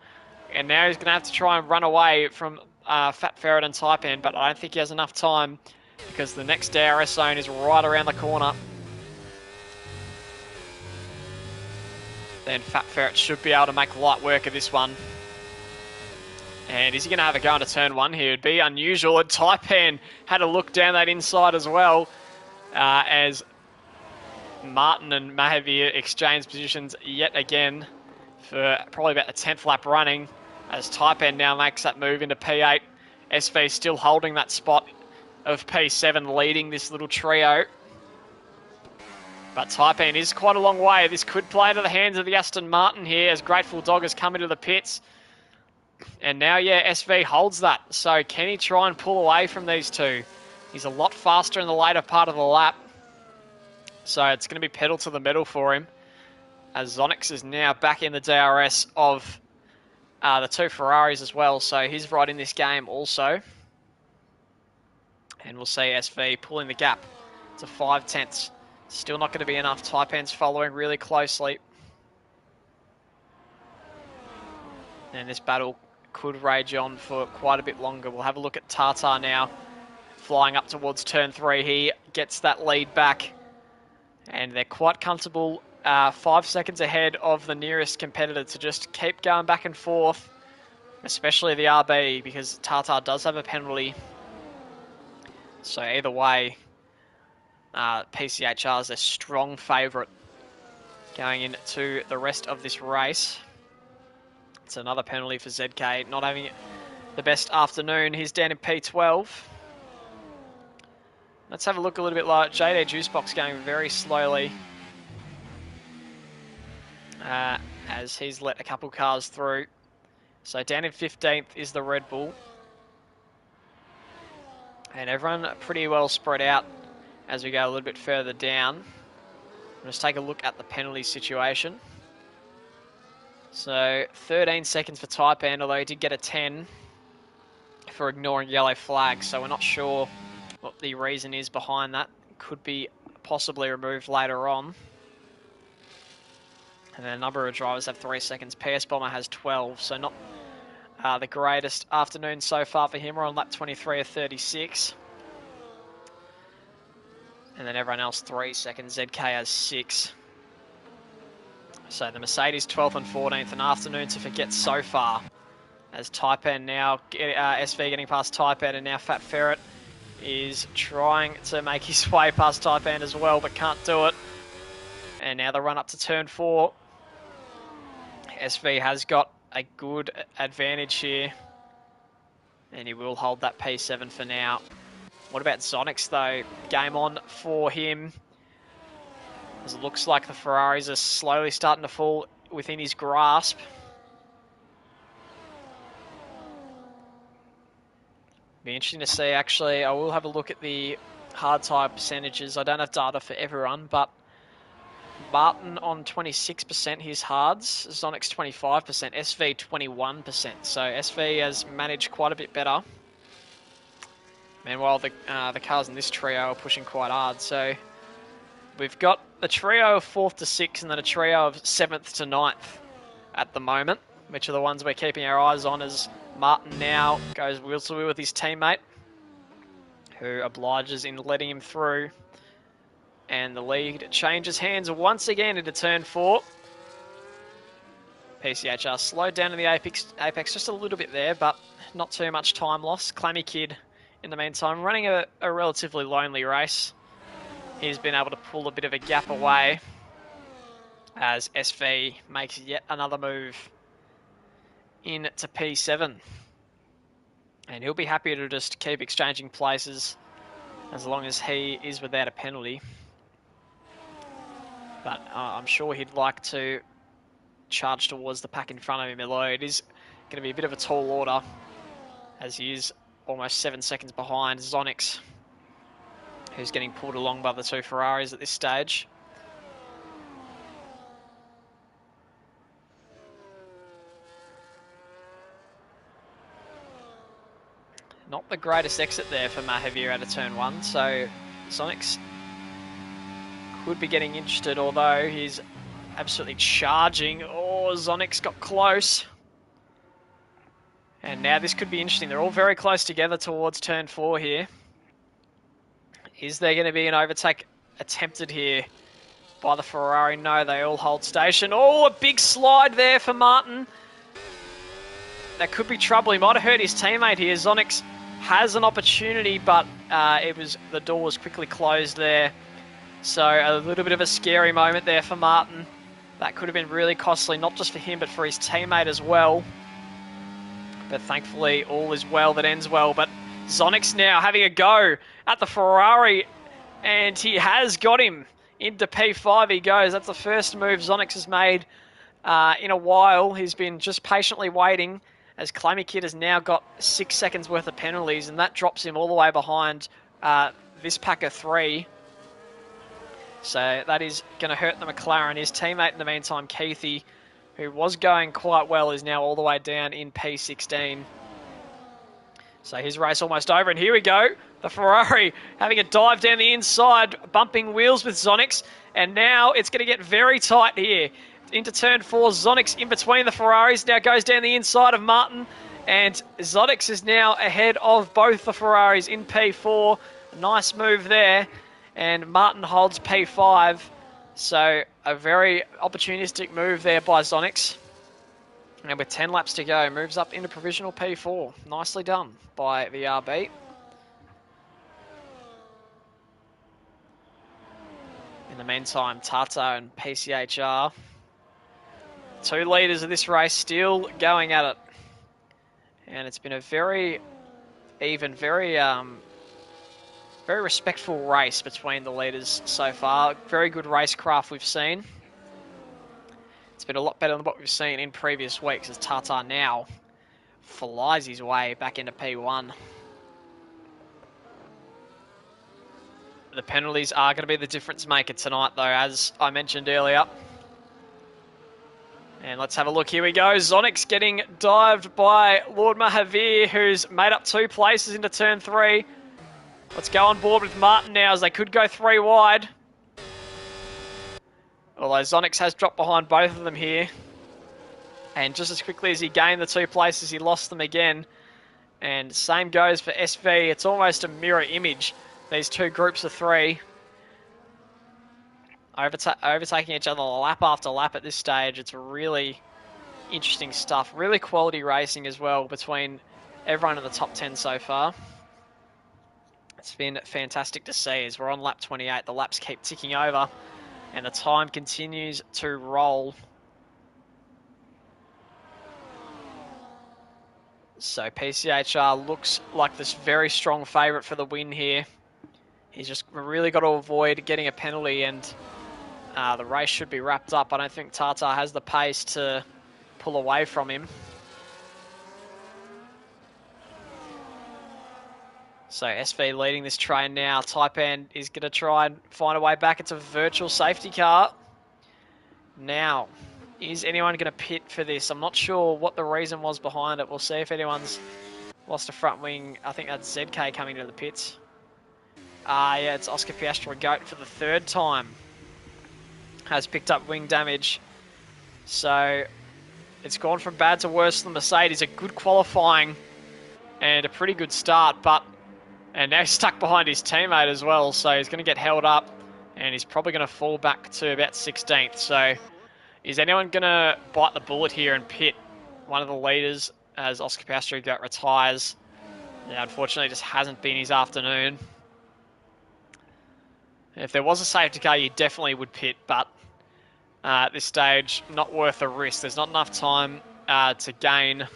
And now he's going to have to try and run away from Fat Ferret and Taipan. But I don't think he has enough time because the next DRS zone is right around the corner. Then Fat Ferret should be able to make light work of this one. And is he going to have a go into turn 1 here? It'd be unusual. And Taipan had a look down that inside as well, as Martin and Mahavir exchange positions yet again for probably about the 10th lap running, as Taipan now makes that move into P8. SV still holding that spot of P7, leading this little trio. But Taipan is quite a long way. This could play into the hands of the Aston Martin here, as Grateful Dog has come into the pits. And now, yeah, SV holds that. So can he try and pull away from these two? He's a lot faster in the later part of the lap. So it's going to be pedal to the metal for him, as Zonix is now back in the DRS of the two Ferraris as well. So he's right in this game also. And we'll see SV pulling the gap to 5/10. Still not going to be enough. Taipan's following really closely. And this battle could rage on for quite a bit longer. We'll have a look at Tata now, flying up towards turn 3. He gets that lead back, and they're quite comfortable 5 seconds ahead of the nearest competitor to just keep going back and forth, especially the RB, because Tata does have a penalty. So either way, PCHR is a strong favourite going into the rest of this race. It's another penalty for ZK, not having the best afternoon. He's down in P12. Let's have a look a little bit like JD Juicebox going very slowly, as he's let a couple cars through. So down in 15th is the Red Bull. And everyone pretty well spread out as we go a little bit further down. Let's take a look at the penalty situation. So 13 seconds for Taipan, although he did get a 10 for ignoring yellow flags. So we're not sure what the reason is behind that. Could be possibly removed later on. And then a number of drivers have 3 seconds. PS Bomber has 12, so not the greatest afternoon so far for him. We're on lap 23 of 36. And then everyone else 3 seconds. ZK has 6. So the Mercedes 12th and 14th, an afternoon to forget so far. As Taipan now, SV getting past Taipan, and now Fat Ferret is trying to make his way past Taipan as well, but can't do it. And now the run up to turn 4. SV has got a good advantage here, and he will hold that P7 for now. What about Zonix though? Game on for him, as it looks like the Ferraris are slowly starting to fall within his grasp. Be interesting to see, actually. I will have a look at the hard tyre percentages. I don't have data for everyone, but Martin on 26%, his hards. Zonix 25%, SV 21%. So SV has managed quite a bit better. Meanwhile, the cars in this trio are pushing quite hard. So we've got a trio of 4th to 6th, and then a trio of 7th to 9th at the moment, which are the ones we're keeping our eyes on, as Martin now goes wheel to wheel with his teammate, who obliges in letting him through. And the lead changes hands once again into turn 4. PCHR slowed down in the apex just a little bit there, but not too much time lost. Clammy Kid, in the meantime, running a relatively lonely race. He's been able to pull a bit of a gap away, as SV makes yet another move into P7. And he'll be happy to just keep exchanging places as long as he is without a penalty. But I'm sure he'd like to charge towards the pack in front of him, although it is going to be a bit of a tall order, as he is almost 7 seconds behind Zonix, who's getting pulled along by the two Ferraris at this stage. Not the greatest exit there for Mahavir out of turn 1, so Zonix could be getting interested, although he's absolutely charging. Oh, Zonix got close. And now this could be interesting. They're all very close together towards turn 4 here. Is there going to be an overtake attempted here by the Ferrari? No, they all hold station. Oh, a big slide there for Martin. That could be trouble. He might have hurt his teammate here. Zonix has an opportunity, but the door was quickly closed there. So a little bit of a scary moment there for Martin. That could have been really costly, not just for him, but for his teammate as well. But thankfully, all is well that ends well. But Zonix now having a go at the Ferrari, and he has got him into P5. He goes. That's the first move Zonix has made in a while. He's been just patiently waiting, as Clammy Kid has now got 6 seconds worth of penalties, and that drops him all the way behind this pack of 3. So that is going to hurt the McLaren. His teammate in the meantime, Keithy, who was going quite well, is now all the way down in P16. So his race almost over, and here we go. The Ferrari having a dive down the inside, bumping wheels with Zonix, and now it's going to get very tight here. Into turn 4, Zonix in between the Ferraris, now goes down the inside of Martin, and Zonix is now ahead of both the Ferraris in P4. Nice move there, and Martin holds P5. So a very opportunistic move there by Zonix. And with 10 laps to go, moves up into provisional P4. Nicely done by the RB. In the meantime, Tata and PCHR, 2 leaders of this race, still going at it. And it's been a very even, very respectful race between the leaders so far. Very good racecraft we've seen. It's been a lot better than what we've seen in previous weeks, as Tata now flies his way back into P1. The penalties are going to be the difference maker tonight, though, as I mentioned earlier. And let's have a look. Here we go. Zonix getting dived by Lord Mahavir, who's made up 2 places into turn 3. Let's go on board with Martin now, as they could go 3 wide. Although Zonix has dropped behind both of them here. And just as quickly as he gained the 2 places, he lost them again. And same goes for SV. It's almost a mirror image, these 2 groups of 3. Overtaking each other lap after lap at this stage. It's really interesting stuff. Really quality racing as well between everyone in the top 10 so far. It's been fantastic to see as we're on lap 28. The laps keep ticking over and the time continues to roll. So PCHR looks like this very strong favourite for the win here. He's just really got to avoid getting a penalty, and the race should be wrapped up. I don't think Tata has the pace to pull away from him. So SV leading this train now. Taipan is going to try and find a way back. It's a virtual safety car. Now, is anyone going to pit for this? I'm not sure what the reason was behind it. We'll see if anyone's lost a front wing. I think that's ZK coming to the pits. Yeah, it's Oscar Piastri Goat for the 3rd time. Has picked up wing damage. So it's gone from bad to worse for the Mercedes. A good qualifying and a pretty good start, and now he's stuck behind his teammate as well, so he's going to get held up, and he's probably going to fall back to about 16th. So is anyone going to bite the bullet here and pit one of the leaders as Oscar Piastri retires? Yeah, unfortunately, it just hasn't been his afternoon. If there was a safety car, you definitely would pit, but at this stage, not worth the risk. There's not enough time to gain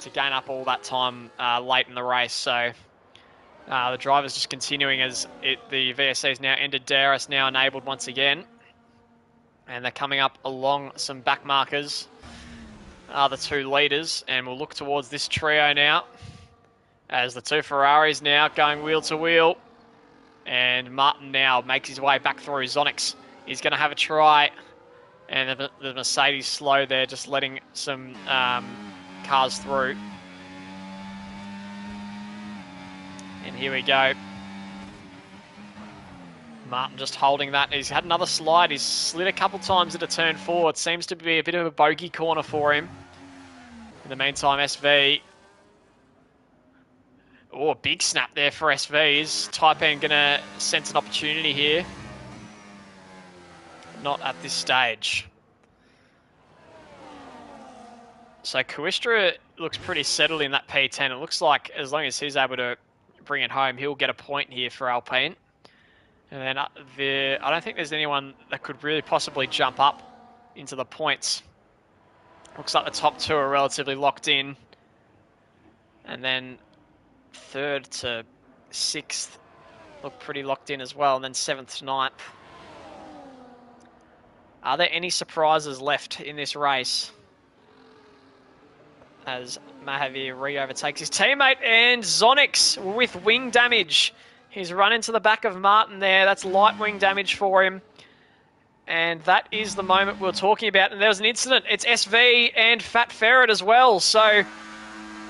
to gain up all that time late in the race. So the driver's just continuing as the VSC's now ended. DRS now enabled once again. And they're coming up along some back markers, the two leaders. And we'll look towards this trio now, as the two Ferraris now going wheel to wheel. And Martin now makes his way back through. Zonix is going to have a try. And the Mercedes slow there, just letting some cars through. And here we go. Martin just holding that. He's had another slide. He's slid a couple times at a turn forward. Seems to be a bit of a bogey corner for him. In the meantime, SV. Oh, a big snap there for SV. Is Taipan going to sense an opportunity here? Not at this stage. So Kuistra looks pretty settled in that P10. It looks like as long as he's able to bring it home, he'll get a point here for Alpine. And then I don't think there's anyone that could really possibly jump up into the points. Looks like the top two are relatively locked in. And then 3rd to 6th look pretty locked in as well. And then 7th to 9th. Are there any surprises left in this race? As Mahavir re-overtakes his teammate, and Zonix with wing damage. He's run into the back of Martin there. That's light wing damage for him. And that is the moment we're talking about. And there was an incident. It's SV and Fat Ferret as well. So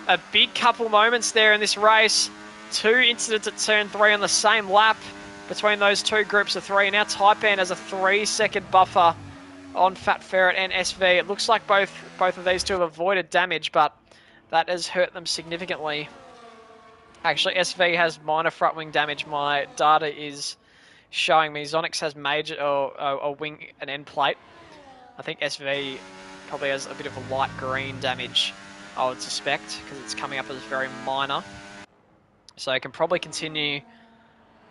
a big couple moments there in this race. 2 incidents at turn 3 on the same lap between those two groups of 3. Now Taipan has a 3-second buffer on Fat Ferret and SV. It looks like both of these two have avoided damage, but that has hurt them significantly. Actually, SV has minor front wing damage. My data is showing me Zonix has major a wing and end plate. I think SV probably has a bit of a light green damage, I would suspect, because it's coming up as very minor. So he can probably continue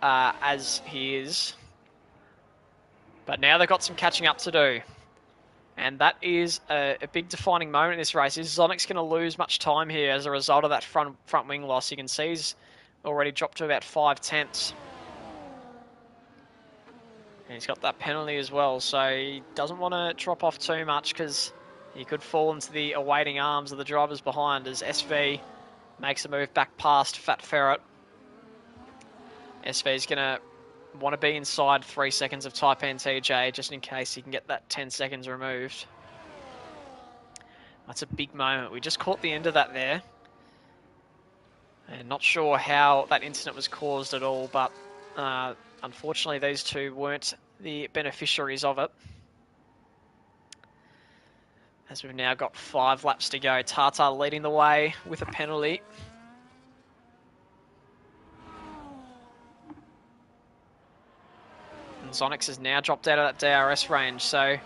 as he is. But now they've got some catching up to do. And that is a big defining moment in this race. Is Zonix going to lose much time here as a result of that front wing loss? You can see he's already dropped to about 5/10. And he's got that penalty as well, so he doesn't want to drop off too much because he could fall into the awaiting arms of the drivers behind as SV makes a move back past Fat Ferret. SV is going to want to be inside 3 seconds of Taipan TJ just in case he can get that 10 seconds removed. That's a big moment. We just caught the end of that there. And not sure how that incident was caused at all, but unfortunately these two weren't the beneficiaries of it. As we've now got 5 laps to go. Tata leading the way with a penalty. Zonix has now dropped out of that DRS range, so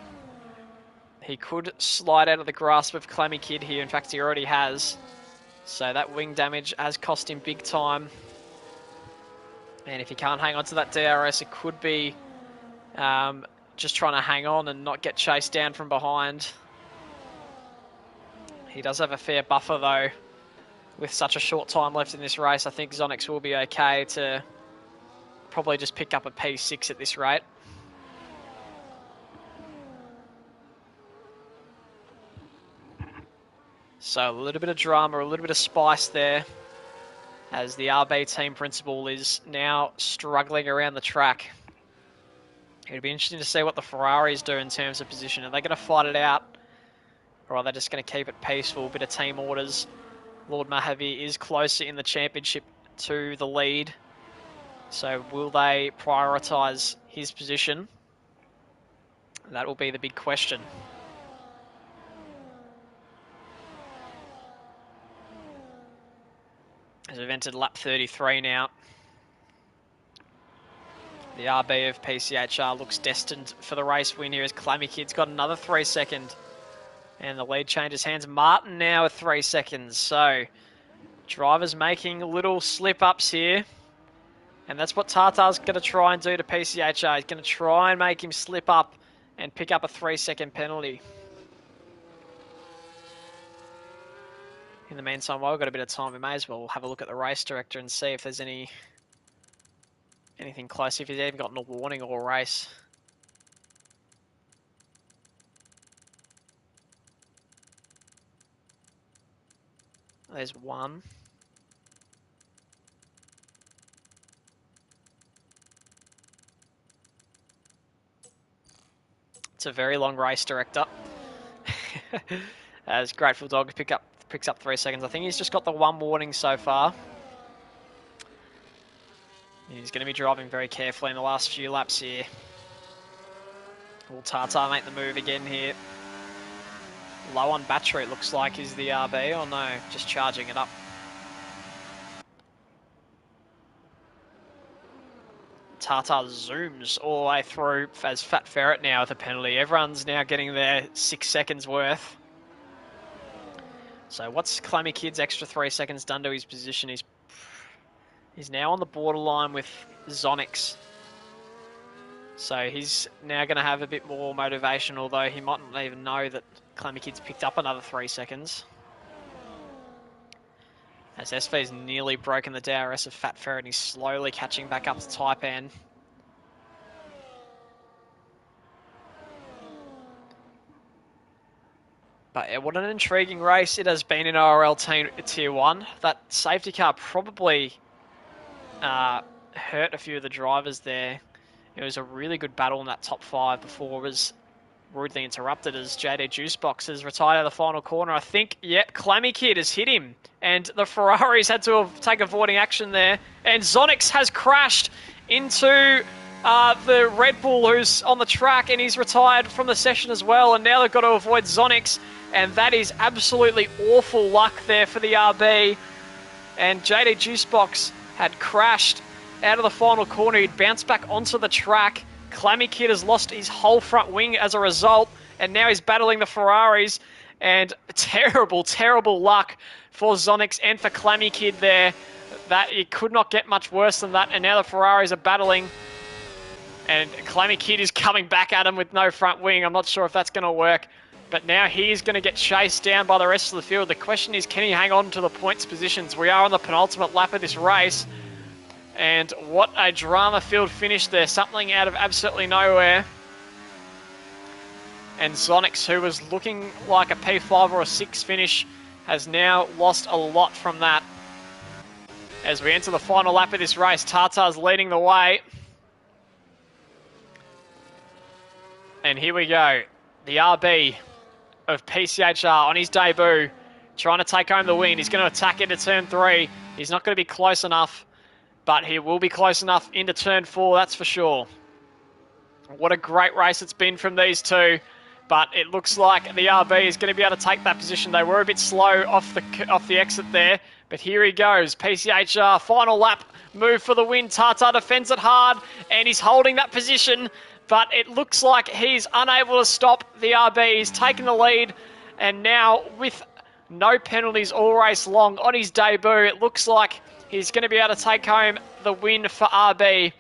he could slide out of the grasp of Clammy Kid here. In fact, he already has. So that wing damage has cost him big time. And if he can't hang on to that DRS, it could be just trying to hang on and not get chased down from behind. He does have a fair buffer, though. With such a short time left in this race, I think Zonix will be okay to probably just pick up a P6 at this rate. So a little bit of drama, a little bit of spice there, as the RB team principal is now struggling around the track. It'll be interesting to see what the Ferraris do in terms of position. Are they going to fight it out, or are they just going to keep it peaceful? A bit of team orders. Lord Mahavi is closer in the championship to the lead. So will they prioritise his position? That will be the big question. As we've entered lap 33 now. The RB of PCHR looks destined for the race win here as Clammy Kid's got another 3 second. And the lead changes hands. Martin now with 3 seconds. So drivers making little slip-ups here. And that's what Tata's going to try and do to PCHR. He's going to try and make him slip up and pick up a 3 second penalty. In the meantime, while we've got a bit of time, we may as well have a look at the race director and see if there's anything close, if he's even gotten a warning or a race. There's one. It's a very long race director. As Grateful Dog picks up 3 seconds. I think he's just got the one warning so far. He's going to be driving very carefully in the last few laps here. Will Tata make the move again here? Low on battery, it looks like, is the RB. Oh no, just charging it up. Tata zooms all the way through as Fat Ferret now with a penalty. Everyone's now getting their 6 seconds worth. So what's Clammy Kid's extra 3 seconds done to his position? He's now on the borderline with Zonix. So he's now going to have a bit more motivation, although he might not even know that Clammy Kid's picked up another 3 seconds. As SV's nearly broken the DRS of Fat Ferret, and he's slowly catching back up to Taipan. But what an intriguing race it has been in ORL Tier 1. That safety car probably hurt a few of the drivers there. It was a really good battle in that top 5 before it was rudely interrupted as JD Juicebox has retired out of the final corner. I think, yep, Clammy Kid has hit him. And the Ferraris had to take avoiding action there. And Zonix has crashed into the Red Bull who's on the track, and he's retired from the session as well. And now they've got to avoid Zonix. And that is absolutely awful luck there for the RB. And JD Juicebox had crashed out of the final corner. He'd bounced back onto the track. Clammy Kid has lost his whole front wing as a result, and now he's battling the Ferraris. And terrible, terrible luck for Zonix and for Clammy Kid there. That it could not get much worse than that, and now the Ferraris are battling. And Clammy Kid is coming back at him with no front wing. I'm not sure if that's going to work. But now he's going to get chased down by the rest of the field. The question is, can he hang on to the points positions? We are on the penultimate lap of this race. And what a drama-filled finish there. Something out of absolutely nowhere. And Zonix, who was looking like a P5 or a 6 finish, has now lost a lot from that. As we enter the final lap of this race, Tata's leading the way. And here we go. The RB of PCHR on his debut, trying to take home the win. He's going to attack into turn 3. He's not going to be close enough, but he will be close enough into turn 4, that's for sure. What a great race it's been from these two, but it looks like the RB is going to be able to take that position. They were a bit slow off the exit there, but here he goes. PCHR, final lap, move for the win. Tata defends it hard, and he's holding that position, but it looks like he's unable to stop the RB. He's taken the lead, and now with no penalties all race long on his debut, it looks like he's going to be able to take home the win for RB.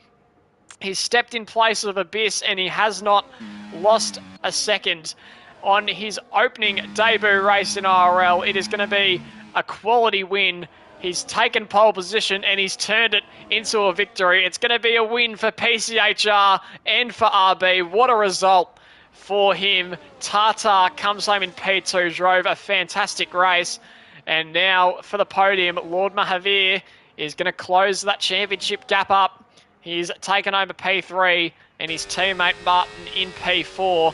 He's stepped in place of Abyss, and he has not lost a second on his opening debut race in IRL. It is going to be a quality win. He's taken pole position and he's turned it into a victory. It's going to be a win for PCHR and for RB. What a result for him. Tata comes home in P2, drove a fantastic race. And now for the podium, Lord Mahavir is going to close that championship gap up. He's taken over P3 and his teammate Martin in P4.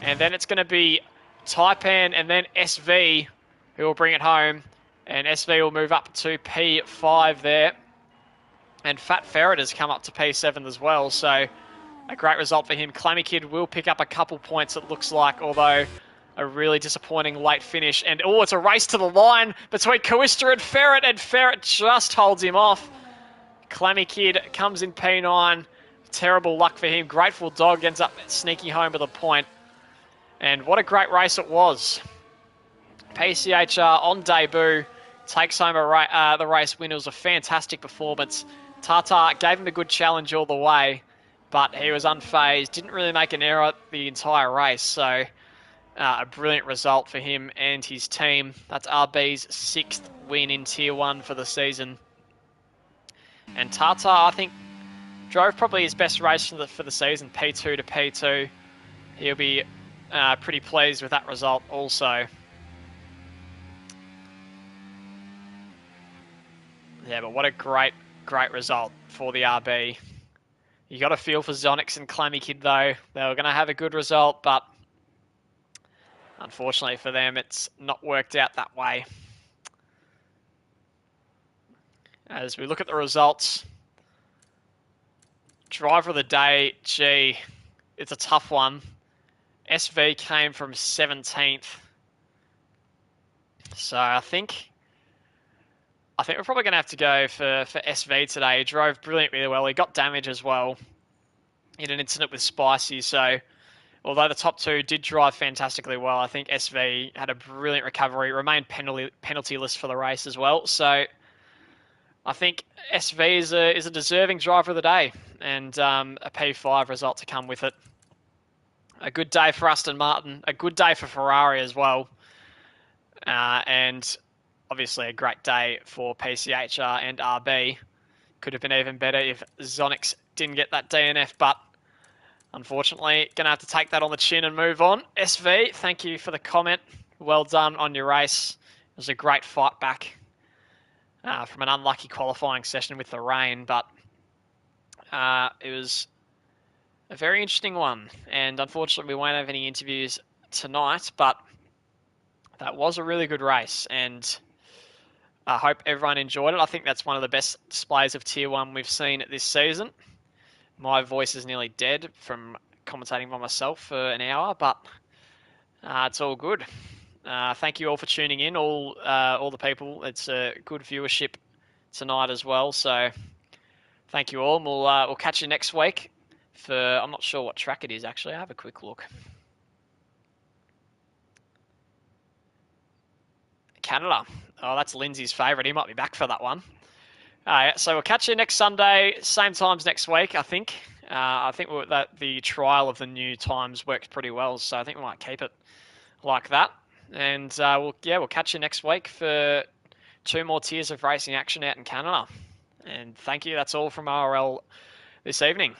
And then it's going to be Taipan and then SV who will bring it home. And SV will move up to P5 there. And Fat Ferret has come up to P7 as well. So a great result for him. Clammy Kid will pick up a couple points, it looks like, although a really disappointing late finish. And oh, it's a race to the line between Coista and Ferret just holds him off. Clammy Kid comes in P9. Terrible luck for him. Grateful Dog ends up sneaking home with a point. And what a great race it was. PCHR on debut takes home the race win. It was a fantastic performance. Tata gave him a good challenge all the way, but he was unfazed. Didn't really make an error the entire race. So A brilliant result for him and his team. That's RB's 6th win in Tier 1 for the season. And Tata, I think, drove probably his best race for the season, P2 to P2. He'll be pretty pleased with that result also. Yeah, but what a great result for the RB. You got to feel for Zonix and Clammy Kid, though. They were going to have a good result, but unfortunately for them, it's not worked out that way. As we look at the results, driver of the day, gee, it's a tough one. SV came from 17th. So I think we're probably going to have to go for SV today. He drove brilliantly well. He got damage as well in an incident with Spicy. So although the top two did drive fantastically well, I think SV had a brilliant recovery, remained penaltyless for the race as well. So I think SV is a deserving driver of the day, and a P5 result to come with it. A good day for Aston Martin, a good day for Ferrari as well, and obviously a great day for PCHR and RB. Could have been even better if Zonix didn't get that DNF, but unfortunately, going to have to take that on the chin and move on. SV, thank you for the comment. Well done on your race. It was a great fight back from an unlucky qualifying session with the rain, but it was a very interesting one. And unfortunately, we won't have any interviews tonight, but that was a really good race, and I hope everyone enjoyed it. I think that's one of the best displays of Tier 1 we've seen this season. My voice is nearly dead from commentating by myself for an hour, but it's all good. Thank you all for tuning in, all the people. It's a good viewership tonight as well, so thank you all. And we'll catch you next week for, I'm not sure what track it is actually. I'll have a quick look. Canada. Oh, that's Lindsay's favourite. He might be back for that one. So we'll catch you next Sunday, same times next week, I think. I think that the trial of the new times worked pretty well, so I think we might keep it like that. And we'll catch you next week for 2 more tiers of racing action out in Canada. And thank you. That's all from ORL this evening.